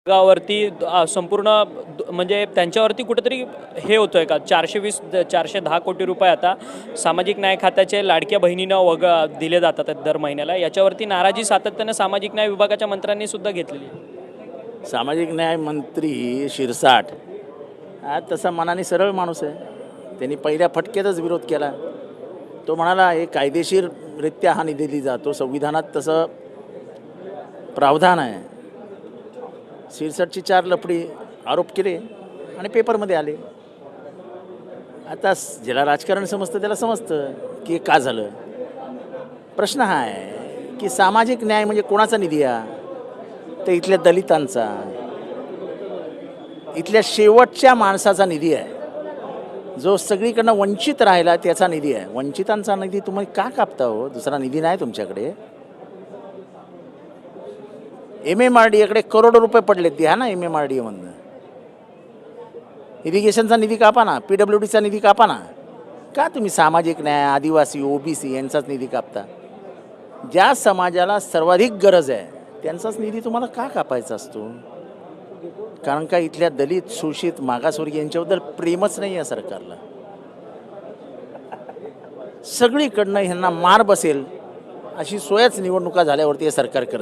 गावावरती संपूर्ण म्हणजे त्यांच्यावरती कुठेतरी हे होतोय का 420 410 कोटी रुपये आता सामाजिक न्याय खात्याचे लाडक्या बहिणींना दिले जातात दर महिन्याला. याच्यावरती नाराजी सातत्यानं सामाजिक न्याय विभागाच्या मंत्र्यांनी सुद्धा घेतलेली आहे. सामाजिक न्याय मंत्री शिरसाट हा तसा मनाने सरळ माणूस आहे. त्यांनी पहिल्या फटक्यातच विरोध केला. तो म्हणाला हे कायदेशीररित्या हा निधी दिला जातो, संविधानात तसं प्रावधान आहे. शिरसाटची 4 लफडी आरोप केले आणि पेपरमध्ये आले. आता ज्याला राजकारण समजतं त्याला समजतं की का झालं. प्रश्न हा आहे की सामाजिक न्याय म्हणजे कोणाचा निधी आहे? तर इथल्या दलितांचा, इथल्या शेवटच्या माणसाचा निधी आहे, जो सगळीकडनं वंचित राहिला त्याचा निधी आहे. वंचितांचा निधी तुम्ही का कापता हो? दुसरा निधी नाही तुमच्याकडे. MMRDAकडे करोडो रुपये पडले, द्या ना MMRDAमधनं. इरिगेशनचा निधी कापा ना, PWDचा निधी कापा ना. का तुम्ही सामाजिक न्याय, आदिवासी, OBC यांचाच निधी कापता? ज्या समाजाला सर्वाधिक गरज आहे त्यांचाच निधी तुम्हाला का कापायचा असतो? कारण का इथल्या दलित, शोषित, मागासवर्गीय यांच्याबद्दल प्रेमच नाही आहे सरकारला. सगळीकडनं ह्यांना मार बसेल अशी सोयच निवडणुका झाल्यावरती हे सरकार करत